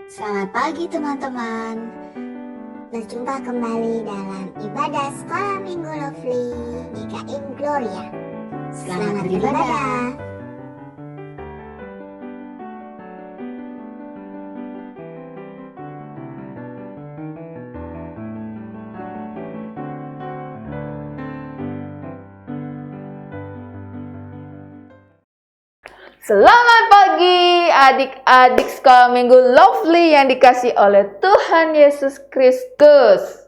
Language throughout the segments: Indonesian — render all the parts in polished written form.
Selamat pagi teman-teman. Berjumpa kembali dalam ibadah sekolah minggu Lovely GKM Gloria. Selamat beribadah. Selamat pagi adik-adik sekolah minggu Lovely yang dikasih oleh Tuhan Yesus Kristus.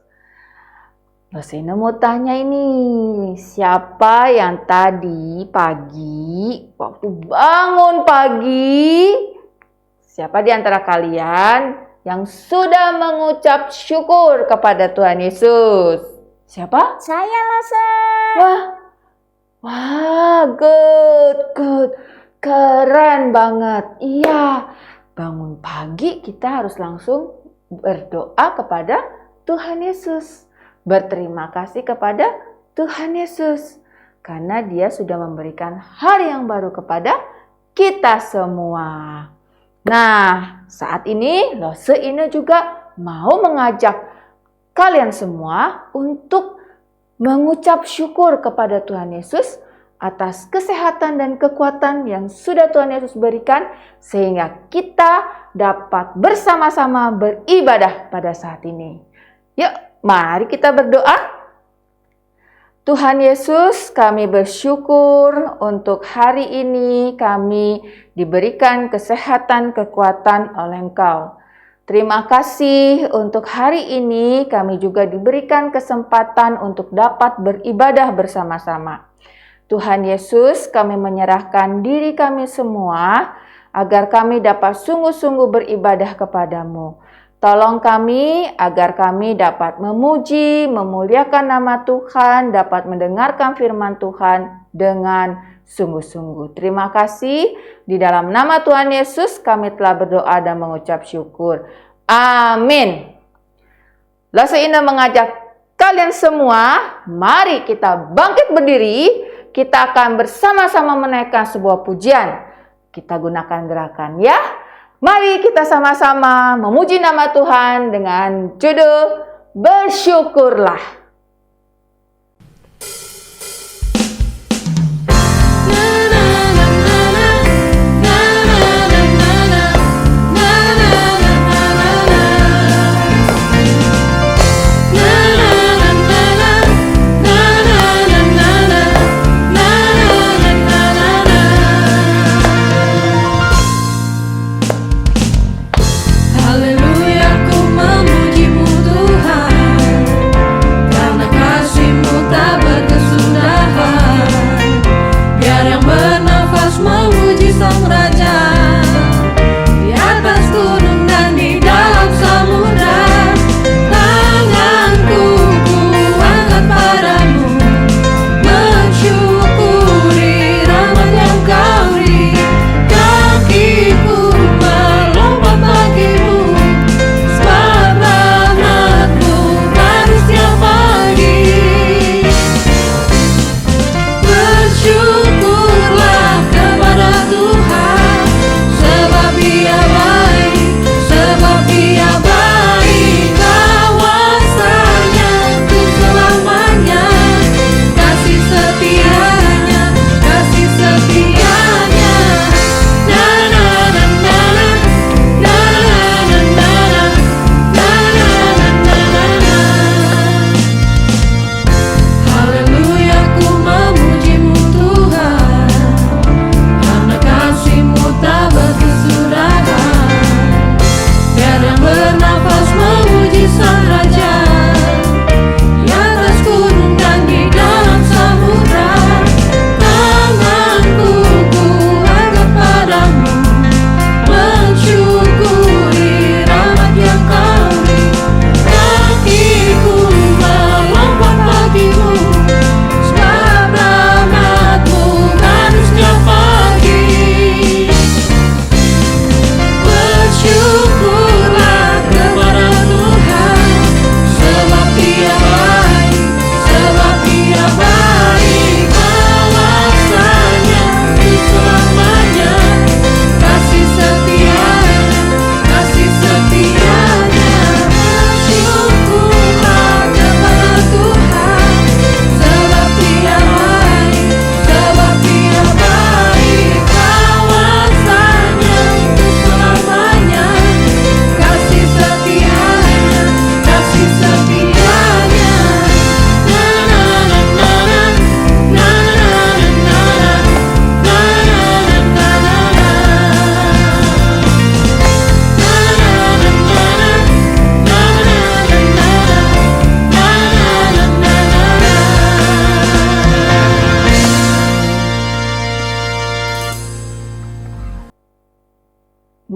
Rosina mau tanya ini, siapa yang tadi pagi, waktu bangun pagi, siapa di antara kalian yang sudah mengucap syukur kepada Tuhan Yesus? Siapa? Saya Lase. Wah, good. Keren banget. Iya, bangun pagi kita harus langsung berdoa kepada Tuhan Yesus. Berterima kasih kepada Tuhan Yesus. Karena dia sudah memberikan hari yang baru kepada kita semua. Nah, saat ini Lose Ine juga mau mengajak kalian semua untuk mengucap syukur kepada Tuhan Yesus atas kesehatan dan kekuatan yang sudah Tuhan Yesus berikan sehingga kita dapat bersama-sama beribadah pada saat ini. Yuk, mari kita berdoa. Tuhan Yesus, kami bersyukur untuk hari ini kami diberikan kesehatan, kekuatan oleh Engkau. Terima kasih untuk hari ini kami juga diberikan kesempatan untuk dapat beribadah bersama-sama. Tuhan Yesus, kami menyerahkan diri kami semua agar kami dapat sungguh-sungguh beribadah kepadamu. Tolong kami agar kami dapat memuji, memuliakan nama Tuhan, dapat mendengarkan firman Tuhan dengan sungguh-sungguh. Terima kasih. Di dalam nama Tuhan Yesus kami telah berdoa dan mengucap syukur. Amin. Lose Ine mengajak kalian semua, mari kita bangkit berdiri. Kita akan bersama-sama menaikkan sebuah pujian. Kita gunakan gerakan ya. Mari kita sama-sama memuji nama Tuhan dengan judul Bersyukurlah. Haleluya, ku memuji-Mu Tuhan.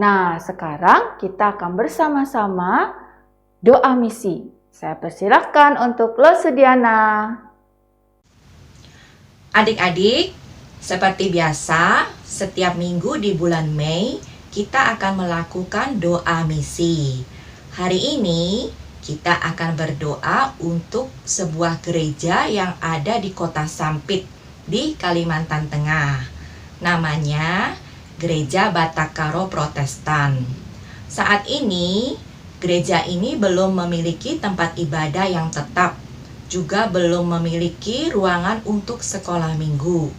Nah, sekarang kita akan bersama-sama doa misi. Saya persilahkan untuk Lose Diana. Adik-adik, seperti biasa, setiap minggu di bulan Mei, kita akan melakukan doa misi. Hari ini, kita akan berdoa untuk sebuah gereja yang ada di Kota Sampit, di Kalimantan Tengah. Namanya Gereja Batakaro Protestan. Saat ini, gereja ini belum memiliki tempat ibadah yang tetap, juga belum memiliki ruangan untuk sekolah minggu.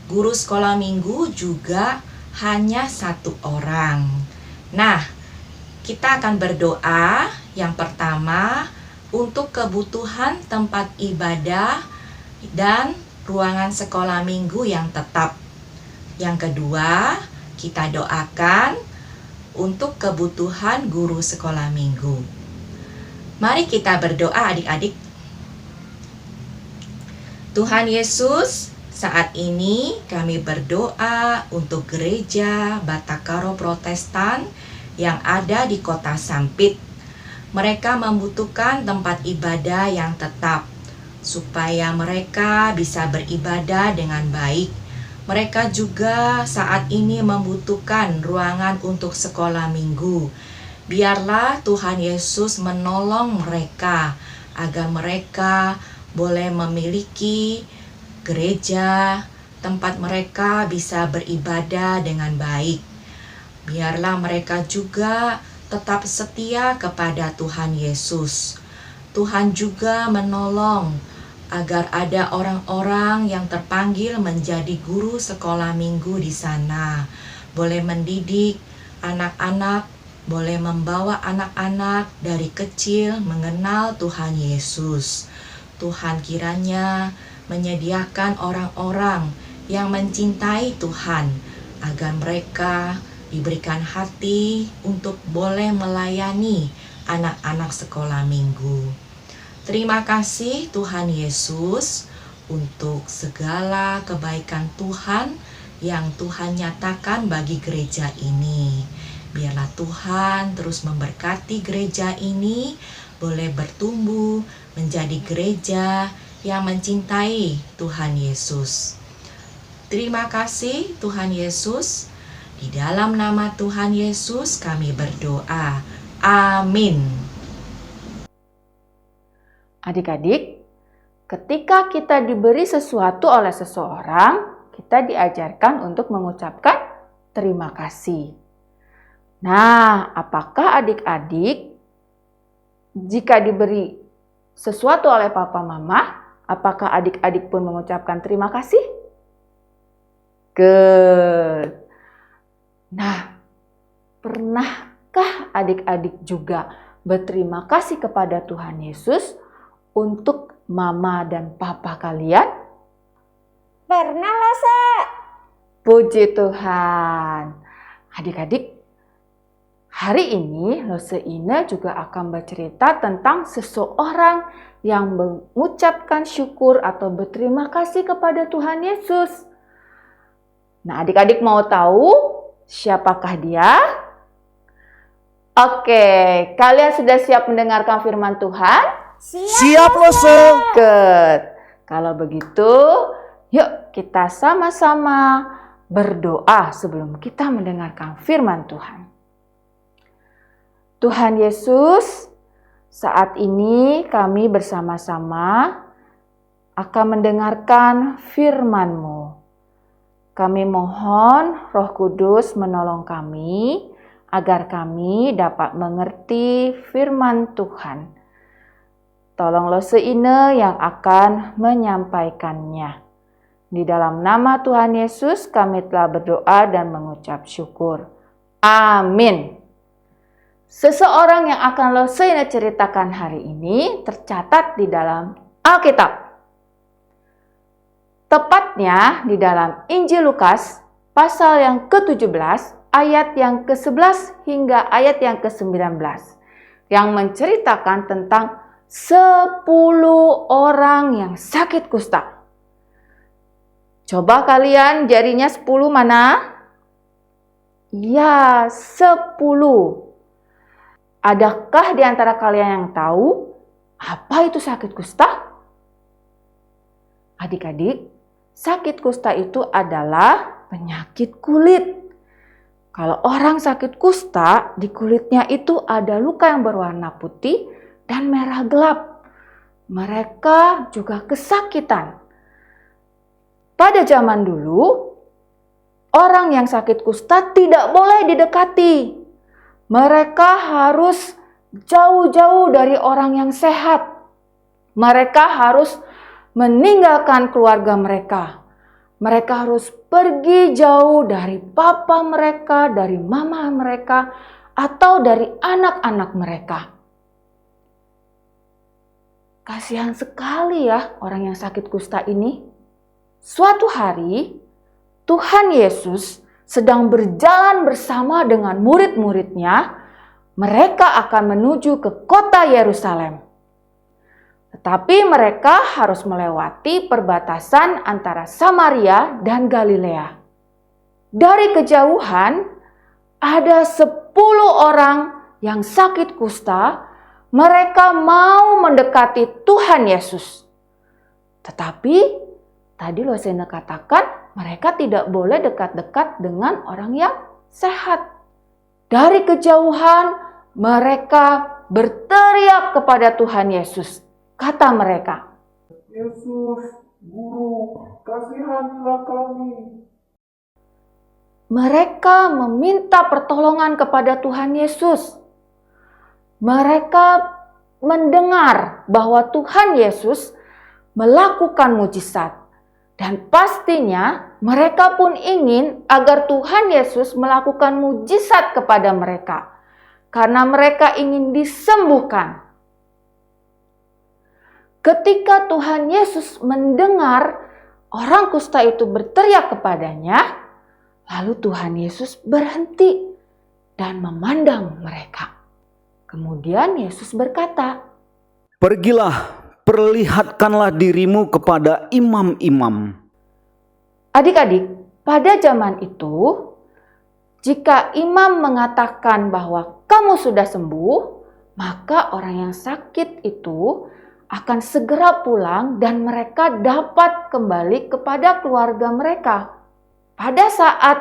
Guru sekolah minggu juga hanya 1 orang. Nah, kita akan berdoa yang pertama untuk kebutuhan tempat ibadah dan ruangan sekolah minggu yang tetap. Yang kedua, kita doakan untuk kebutuhan guru sekolah minggu. Mari kita berdoa adik-adik. Tuhan Yesus, saat ini kami berdoa untuk gereja Batakaro Protestan yang ada di Kota Sampit. Mereka membutuhkan tempat ibadah yang tetap, supaya mereka bisa beribadah dengan baik. Mereka juga saat ini membutuhkan ruangan untuk sekolah minggu. Biarlah Tuhan Yesus menolong mereka, agar mereka boleh memiliki gereja, tempat mereka bisa beribadah dengan baik. Biarlah mereka juga tetap setia kepada Tuhan Yesus. Tuhan juga menolong agar ada orang-orang yang terpanggil menjadi guru sekolah minggu di sana. Boleh mendidik anak-anak, boleh membawa anak-anak dari kecil mengenal Tuhan Yesus. Tuhan kiranya menyediakan orang-orang yang mencintai Tuhan, agar mereka diberikan hati untuk boleh melayani anak-anak sekolah minggu. Terima kasih Tuhan Yesus untuk segala kebaikan Tuhan yang Tuhan nyatakan bagi gereja ini. Biarlah Tuhan terus memberkati gereja ini, boleh bertumbuh menjadi gereja yang mencintai Tuhan Yesus. Terima kasih Tuhan Yesus. Di dalam nama Tuhan Yesus kami berdoa. Amin. Adik-adik, ketika kita diberi sesuatu oleh seseorang, kita diajarkan untuk mengucapkan terima kasih. Nah, apakah adik-adik jika diberi sesuatu oleh papa mama, apakah adik-adik pun mengucapkan terima kasih? Good. Nah, pernahkah adik-adik juga berterima kasih kepada Tuhan Yesus untuk mama dan papa kalian? Pernah Lose. Puji Tuhan. Adik-adik, hari ini Lose Ina juga akan bercerita tentang seseorang yang mengucapkan syukur atau berterima kasih kepada Tuhan Yesus. Nah, adik-adik mau tahu siapakah dia? Oke, kalian sudah siap mendengarkan firman Tuhan? Siap Lose. Good. Kalau begitu, yuk kita sama-sama berdoa sebelum kita mendengarkan firman Tuhan. Tuhan Yesus, saat ini kami bersama-sama akan mendengarkan firman-Mu. Kami mohon Roh Kudus menolong kami agar kami dapat mengerti firman Tuhan. Tolong Lose Ina yang akan menyampaikannya. Di dalam nama Tuhan Yesus kami telah berdoa dan mengucap syukur. Amin. Seseorang yang akan Lose Ina ceritakan hari ini tercatat di dalam Alkitab. Tepatnya di dalam Injil Lukas pasal yang ke-17 ayat yang ke-11 hingga ayat yang ke-19 yang menceritakan tentang 10 orang yang sakit kusta. Coba kalian jarinya 10 mana? Ya, 10. Adakah di antara kalian yang tahu apa itu sakit kusta? Adik-adik, sakit kusta itu adalah penyakit kulit. Kalau orang sakit kusta, di kulitnya itu ada luka yang berwarna putih dan merah gelap. Mereka juga kesakitan. Pada zaman dulu, orang yang sakit kusta tidak boleh didekati. Mereka harus jauh-jauh dari orang yang sehat. Mereka harus meninggalkan keluarga mereka. Mereka harus pergi jauh dari papa mereka, dari mama mereka, atau dari anak-anak mereka. Kasihan sekali ya orang yang sakit kusta ini. Suatu hari, Tuhan Yesus sedang berjalan bersama dengan murid-muridnya. Mereka akan menuju ke kota Yerusalem. Tetapi mereka harus melewati perbatasan antara Samaria dan Galilea. Dari kejauhan, ada 10 orang yang sakit kusta. Mereka mau mendekati Tuhan Yesus. Tetapi, tadi Losena katakan, mereka tidak boleh dekat-dekat dengan orang yang sehat. Dari kejauhan, mereka berteriak kepada Tuhan Yesus. Kata mereka, Yesus, Guru, kasihanilah kami. mereka meminta pertolongan kepada Tuhan Yesus. Mereka mendengar bahwa Tuhan Yesus melakukan mujizat. Dan pastinya mereka pun ingin agar Tuhan Yesus melakukan mujizat kepada mereka. Karena mereka ingin disembuhkan. Ketika Tuhan Yesus mendengar orang kusta itu berteriak kepadanya, lalu Tuhan Yesus berhenti dan memandang mereka. Kemudian Yesus berkata, "Pergilah, perlihatkanlah dirimu kepada imam-imam." Adik-adik, pada zaman itu, jika imam mengatakan bahwa kamu sudah sembuh, maka orang yang sakit itu akan segera pulang dan mereka dapat kembali kepada keluarga mereka. Pada saat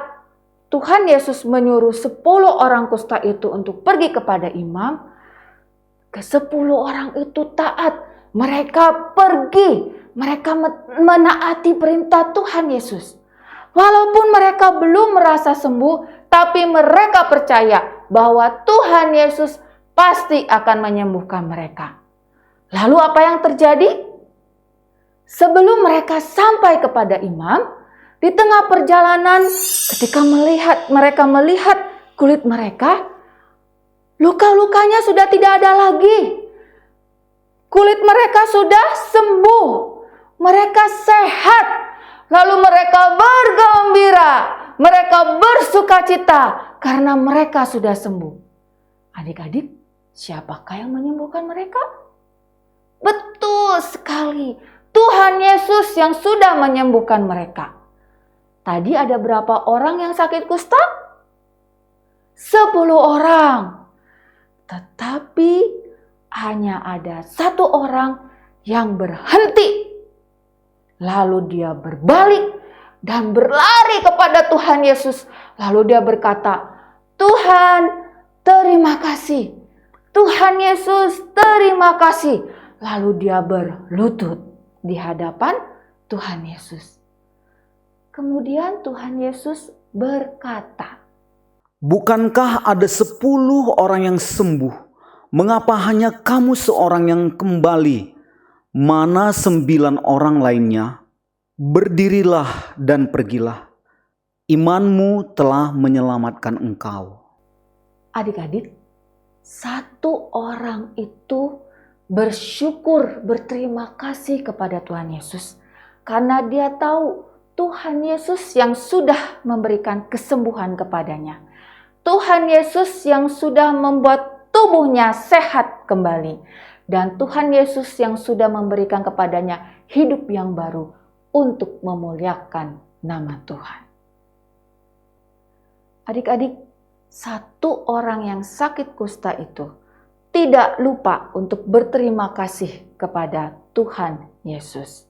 Tuhan Yesus menyuruh 10 orang kusta itu untuk pergi kepada imam, ke-10 orang itu taat. Mereka pergi, mereka menaati perintah Tuhan Yesus. Walaupun mereka belum merasa sembuh, tapi mereka percaya bahwa Tuhan Yesus pasti akan menyembuhkan mereka. Lalu apa yang terjadi? Sebelum mereka sampai kepada imam, di tengah perjalanan ketika mereka melihat kulit mereka, luka-lukanya sudah tidak ada lagi. Kulit mereka sudah sembuh. Mereka sehat. Lalu mereka bergembira. Mereka bersukacita karena mereka sudah sembuh. Adik-adik, siapakah yang menyembuhkan mereka? Betul sekali, Tuhan Yesus yang sudah menyembuhkan mereka. Tadi ada berapa orang yang sakit kusta? 10 orang. Tetapi hanya ada 1 orang yang berhenti. Lalu dia berbalik dan berlari kepada Tuhan Yesus. Lalu dia berkata, "Tuhan, terima kasih. Tuhan Yesus, terima kasih." Lalu dia berlutut di hadapan Tuhan Yesus. Kemudian Tuhan Yesus berkata, "Bukankah ada 10 orang yang sembuh? Mengapa hanya kamu seorang yang kembali? Mana 9 orang lainnya? Berdirilah dan pergilah. Imanmu telah menyelamatkan engkau." Adik-adik, 1 orang itu bersyukur, berterima kasih kepada Tuhan Yesus. Karena dia tahu Tuhan Yesus yang sudah memberikan kesembuhan kepadanya. Tuhan Yesus yang sudah membuat tubuhnya sehat kembali. Dan Tuhan Yesus yang sudah memberikan kepadanya hidup yang baru untuk memuliakan nama Tuhan. Adik-adik, satu orang yang sakit kusta itu tidak lupa untuk berterima kasih kepada Tuhan Yesus.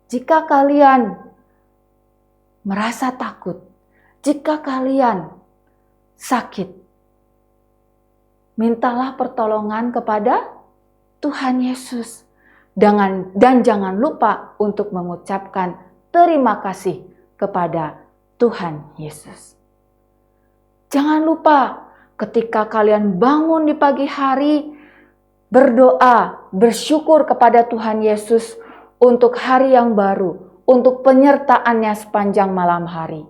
Jika kalian merasa takut, jika kalian sakit, mintalah pertolongan kepada Tuhan Yesus. Dan jangan lupa untuk mengucapkan terima kasih kepada Tuhan Yesus. Jangan lupa ketika kalian bangun di pagi hari, berdoa, bersyukur kepada Tuhan Yesus untuk hari yang baru, untuk penyertaannya sepanjang malam hari.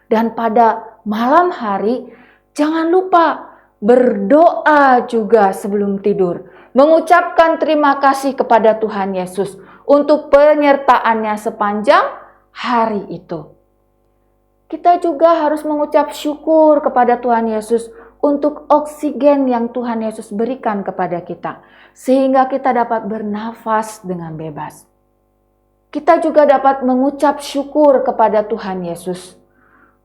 Dan pada malam hari, jangan lupa berdoa juga sebelum tidur. Mengucapkan terima kasih kepada Tuhan Yesus untuk penyertaannya sepanjang hari itu. Kita juga harus mengucap syukur kepada Tuhan Yesus untuk oksigen yang Tuhan Yesus berikan kepada kita, sehingga kita dapat bernafas dengan bebas. Kita juga dapat mengucap syukur kepada Tuhan Yesus,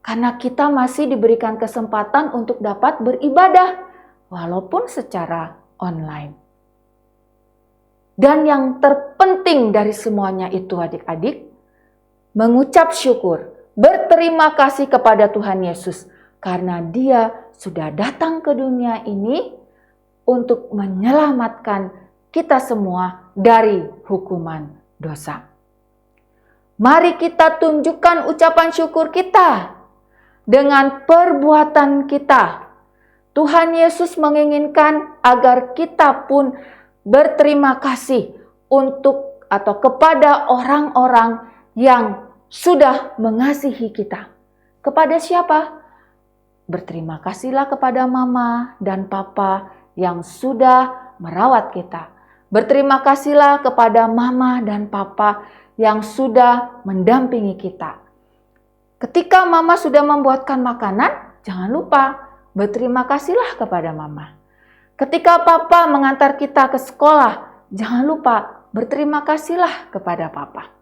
karena kita masih diberikan kesempatan untuk dapat beribadah, walaupun secara online. Dan yang terpenting dari semuanya itu adik-adik, mengucap syukur, berterima kasih kepada Tuhan Yesus karena Dia sudah datang ke dunia ini untuk menyelamatkan kita semua dari hukuman dosa. Mari kita tunjukkan ucapan syukur kita dengan perbuatan kita. Tuhan Yesus menginginkan agar kita pun berterima kasih untuk atau kepada orang-orang yang sudah mengasihi kita. Kepada siapa? Berterima kasihlah kepada mama dan papa yang sudah merawat kita. Berterima kasihlah kepada mama dan papa yang sudah mendampingi kita. Ketika mama sudah membuatkan makanan, jangan lupa berterima kasihlah kepada mama. Ketika papa mengantar kita ke sekolah, jangan lupa berterima kasihlah kepada papa.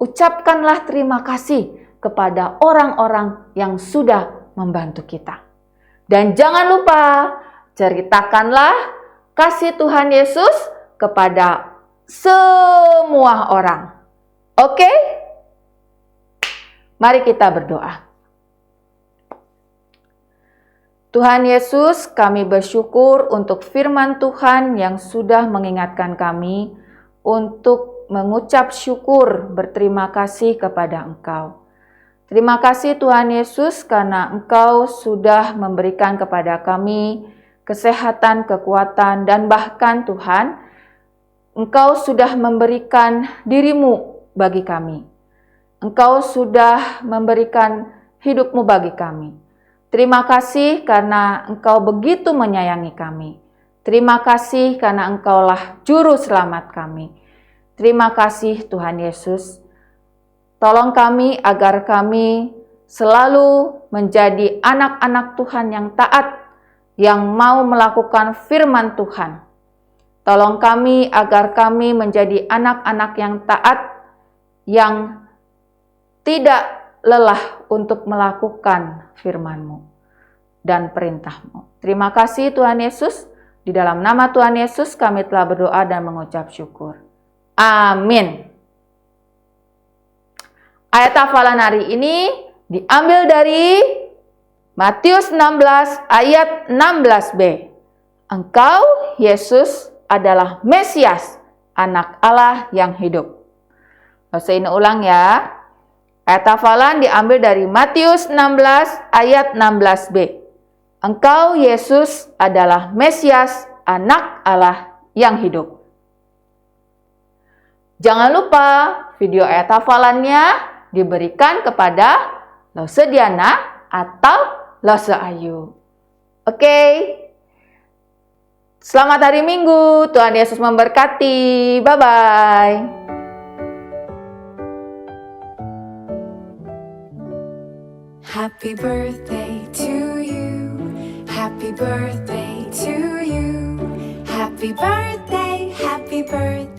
Ucapkanlah terima kasih kepada orang-orang yang sudah membantu kita. Dan jangan lupa ceritakanlah kasih Tuhan Yesus kepada semua orang. Oke? Mari kita berdoa. Tuhan Yesus, kami bersyukur untuk firman Tuhan yang sudah mengingatkan kami untuk mengucap syukur, berterima kasih kepada Engkau. Terima kasih Tuhan Yesus karena Engkau sudah memberikan kepada kami kesehatan, kekuatan, dan bahkan Tuhan, Engkau sudah memberikan diri-Mu bagi kami. Engkau sudah memberikan hidup-Mu bagi kami. Terima kasih karena Engkau begitu menyayangi kami. Terima kasih karena Engkaulah juru selamat kami. Terima kasih Tuhan Yesus. Tolong kami agar kami selalu menjadi anak-anak Tuhan yang taat, yang mau melakukan firman Tuhan. Tolong kami agar kami menjadi anak-anak yang taat, yang tidak lelah untuk melakukan firman-Mu dan perintah-Mu. Terima kasih Tuhan Yesus. Di dalam nama Tuhan Yesus kami telah berdoa dan mengucap syukur. Amin. Ayat hafalan hari ini diambil dari Matius 16 ayat 16b. Engkau, Yesus, adalah Mesias, anak Allah yang hidup. Saya ini ulang ya. Ayat hafalan diambil dari Matius 16 ayat 16b. Engkau, Yesus, adalah Mesias, anak Allah yang hidup. Jangan lupa video ayat hafalannya diberikan kepada Lose Diana atau Lose Ayu. Oke. Selamat hari Minggu. Tuhan Yesus memberkati. Bye-bye. Happy birthday to you. Happy birthday to you. Happy birthday, happy birthday.